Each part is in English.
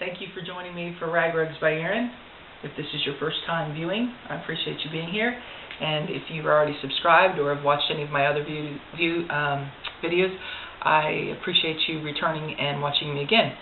Thank you for joining me for Rag Rugs by Erin. If this is your first time viewing, I appreciate you being here. And if you've already subscribed or have watched any of my other videos, I appreciate you returning and watching me again.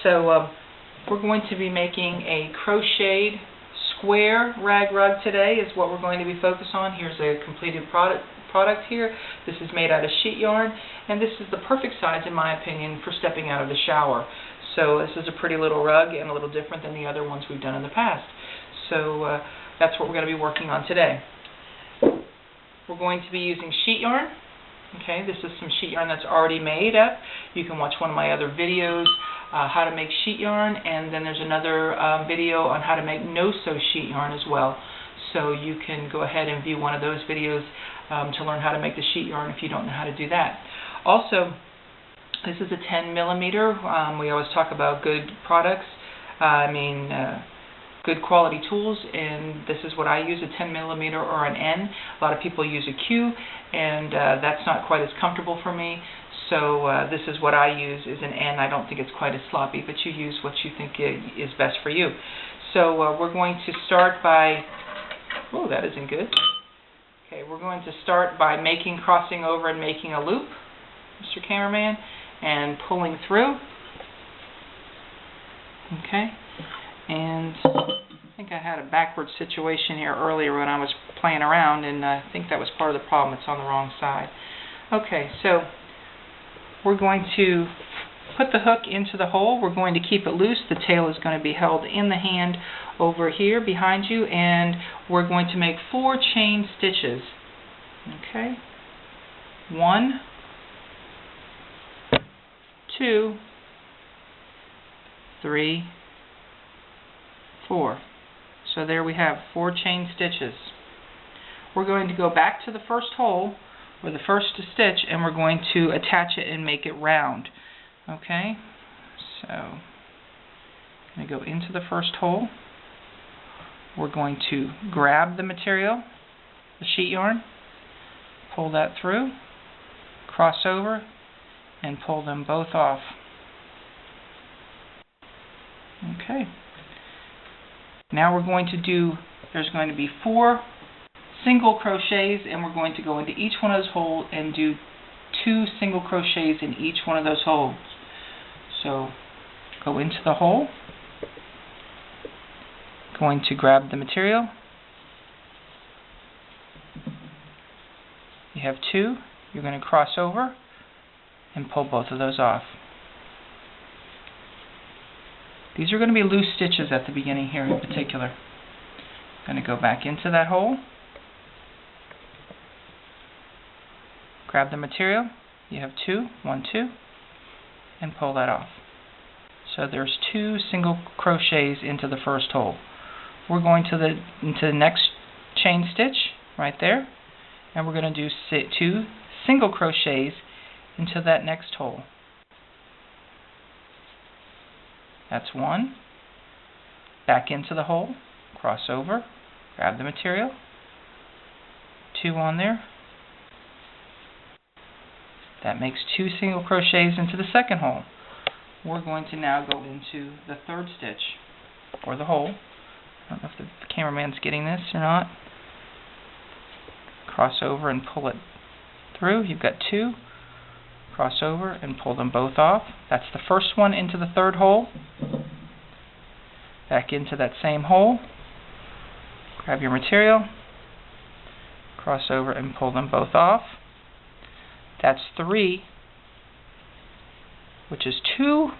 So we're going to be making a crocheted square rag rug today is what we're going to be focused on. Here's a completed product here. This is made out of sheet yarn, and this is the perfect size, in my opinion, for stepping out of the shower. So this is a pretty little rug and a little different than the other ones we've done in the past. So that's what we're going to be working on today. We're going to be using sheet yarn. Okay, this is some sheet yarn that's already made up. You can watch one of my other videos, how to make sheet yarn, and then there's another video on how to make no-sew sheet yarn as well. So you can go ahead and view one of those videos to learn how to make the sheet yarn if you don't know how to do that. Also, this is a 10 millimeter. We always talk about good products. Good quality tools, and this is what I use, a 10 millimeter or an N. A lot of people use a Q, and that's not quite as comfortable for me. So this is what I use, is an N. I don't think it's quite as sloppy, but you use what you think is best for you. So we're going to start by, oh, that isn't good. Okay, we're going to start by crossing over and making a loop, Mr. Cameraman, and pulling through. Okay. And I think I had a backward situation here earlier when I was playing around, and I think that was part of the problem. It's on the wrong side. Okay, so we're going to put the hook into the hole. We're going to keep it loose. The tail is going to be held in the hand over here behind you, and we're going to make 4 chain stitches. Okay, 1, 2, 3, 4. So there we have 4 chain stitches. We're going to go back to the first hole, or the first stitch, and we're going to attach it and make it round. Okay, so I'm going to go into the first hole. We're going to grab the material, the sheet yarn, pull that through, cross over, and pull them both off. Okay. Now we're going to do, there's going to be 4 single crochets, and we're going to go into each one of those holes and do 2 single crochets in each one of those holes. So go into the hole, going to grab the material. You have 2, you're going to cross over and pull both of those off. These are going to be loose stitches at the beginning here in particular. I'm going to go back into that hole, grab the material, you have 2, 1, 2, and pull that off. So there's 2 single crochets into the first hole. We're going into the next chain stitch right there, and we're going to do 2 single crochets into that next hole. That's 1. Back into the hole, cross over, grab the material, 2 on there. That makes 2 single crochets into the second hole. We're going to now go into the third stitch, or the hole. I don't know if the cameraman's getting this or not. Cross over and pull it through. You've got 2. Cross over and pull them both off. That's the first one into the third hole. Back into that same hole. Grab your material. Cross over and pull them both off. That's 3, which is 2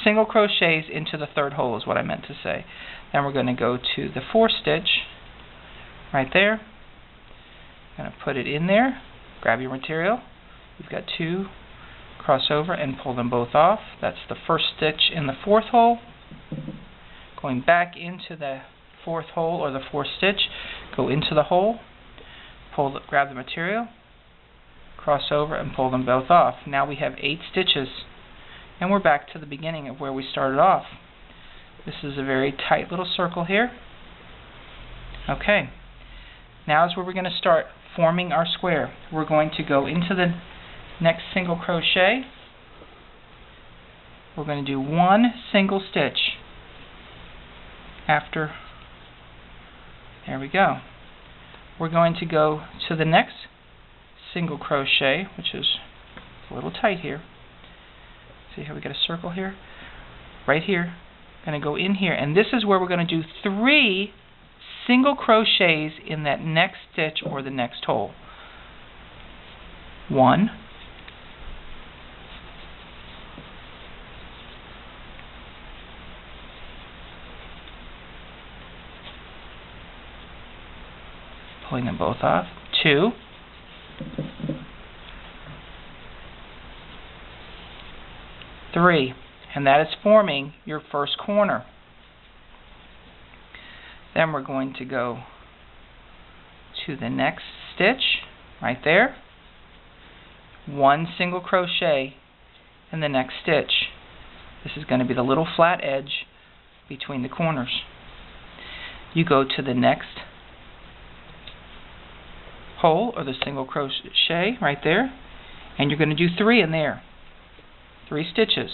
single crochets into the third hole is what I meant to say. Then we're going to go to the 4th stitch right there. I'm going to put it in there. Grab your material. You've got 2. Cross over and pull them both off. That's the first stitch in the 4th hole. Going back into the 4th hole, or the 4th stitch, go into the hole, grab the material, cross over and pull them both off. Now we have 8 stitches, and we're back to the beginning of where we started off. This is a very tight little circle here. Okay, now is where we're going to start forming our square. We're going to go into the next single crochet. We're going to do 1 single stitch after. There we go. We're going to go to the next single crochet, which is a little tight here. See how we get a circle here? Right here. Going to go in here, and this is where we're going to do 3 single crochets in that next stitch or the next hole. 1, 'Pulling them both off. 2, 3, and that is forming your first corner. Then we're going to go to the next stitch right there. 1 single crochet in the next stitch. This is going to be the little flat edge between the corners. You go to the next hole or the single crochet right there, and you're going to do 3 in there. 3 stitches.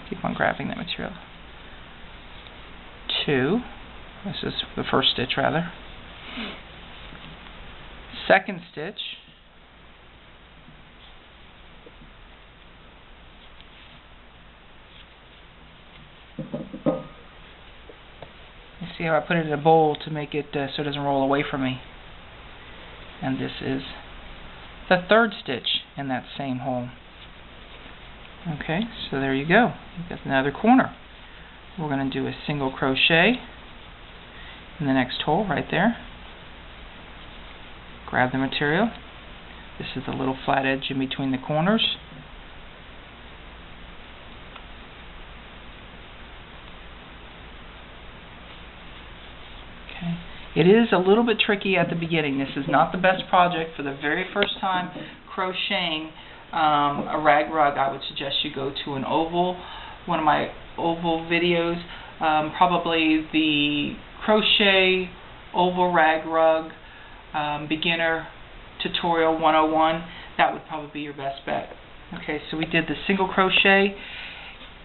Keep on grabbing that material. 2. This is the first stitch rather. Second stitch. You see how I put it in a bowl to make it so it doesn't roll away from me. And this is the third stitch in that same hole. Okay, so there you go. You've got another corner. We're going to do a single crochet in the next hole right there. Grab the material. This is the little flat edge in between the corners. Okay. It is a little bit tricky at the beginning. This is not the best project for the very first time crocheting a rag rug. I would suggest you go to an oval, one of my oval videos, probably the Crochet Oval Rag Rug Beginner Tutorial 101. That would probably be your best bet. Okay, so we did the single crochet.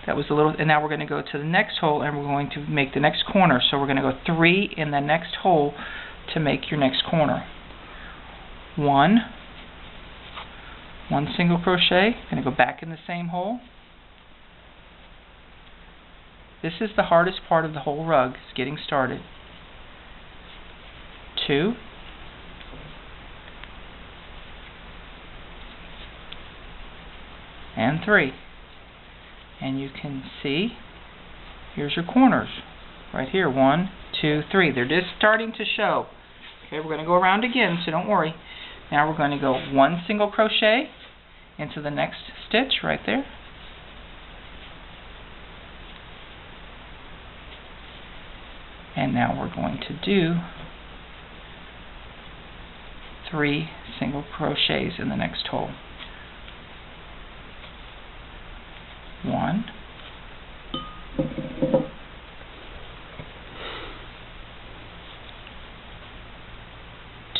That was a little, and now we're going to go to the next hole and we're going to make the next corner. So we're going to go 3 in the next hole to make your next corner. 1 single crochet, going to go back in the same hole. This is the hardest part of the whole rug, is getting started. 2, and 3. And you can see, here's your corners. Right here, 1, 2, 3. They're just starting to show. Okay, we're going to go around again, so don't worry. Now we're going to go 1 single crochet into the next stitch right there. And now we're going to do 3 single crochets in the next hole. 1,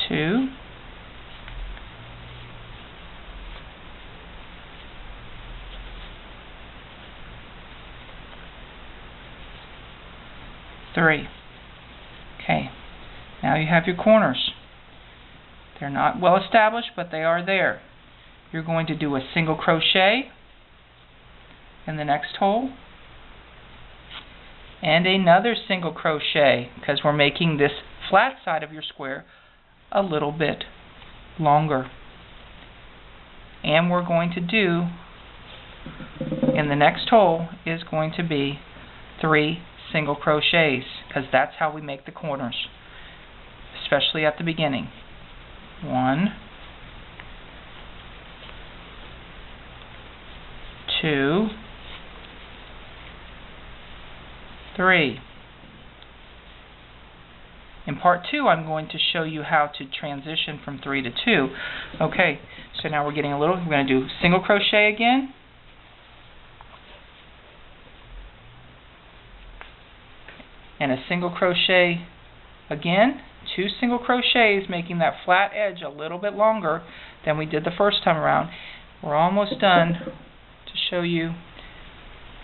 2, 3. Okay, now you have your corners. They're not well established, but they are there. You're going to do a single crochet in the next hole and another single crochet, because we're making this flat side of your square a little bit longer. And we're going to do, in the next hole is going to be 3 single crochets, because that's how we make the corners, especially at the beginning. 1, 2, 3. In part 2, I'm going to show you how to transition from 3 to 2. Okay, so now we're getting a little, we're going to do single crochet again. And a single crochet again. 2 single crochets, making that flat edge a little bit longer than we did the first time around. We're almost done to show you.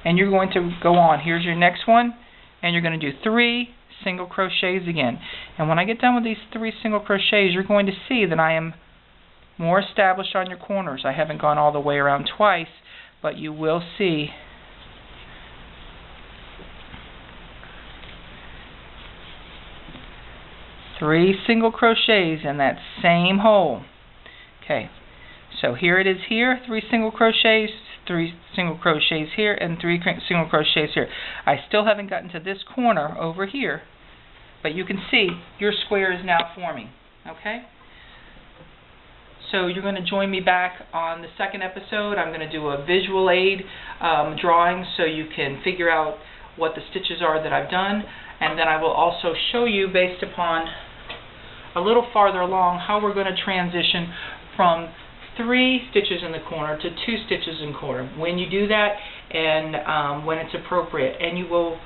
and you're going to go on. Here's your next one, and you're going to do 3 single crochets again. And when I get done with these 3 single crochets, you're going to see that I am more established on your corners. I haven't gone all the way around twice, but you will see three single crochets in that same hole. Okay, so here it is here, 3 single crochets, 3 single crochets here, and 3 single crochets here. I still haven't gotten to this corner over here, but you can see your square is now forming. Okay? So you're going to join me back on the second episode. I'm going to do a visual aid drawing so you can figure out what the stitches are that I've done, and then I will also show you, based upon a little farther along, how we're going to transition from 3 stitches in the corner to 2 stitches in the corner, when you do that, and when it's appropriate, and you will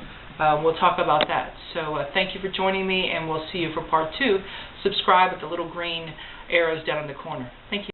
we'll talk about that. So thank you for joining me, and we'll see you for part 2. Subscribe with the little green arrows down in the corner. Thank you.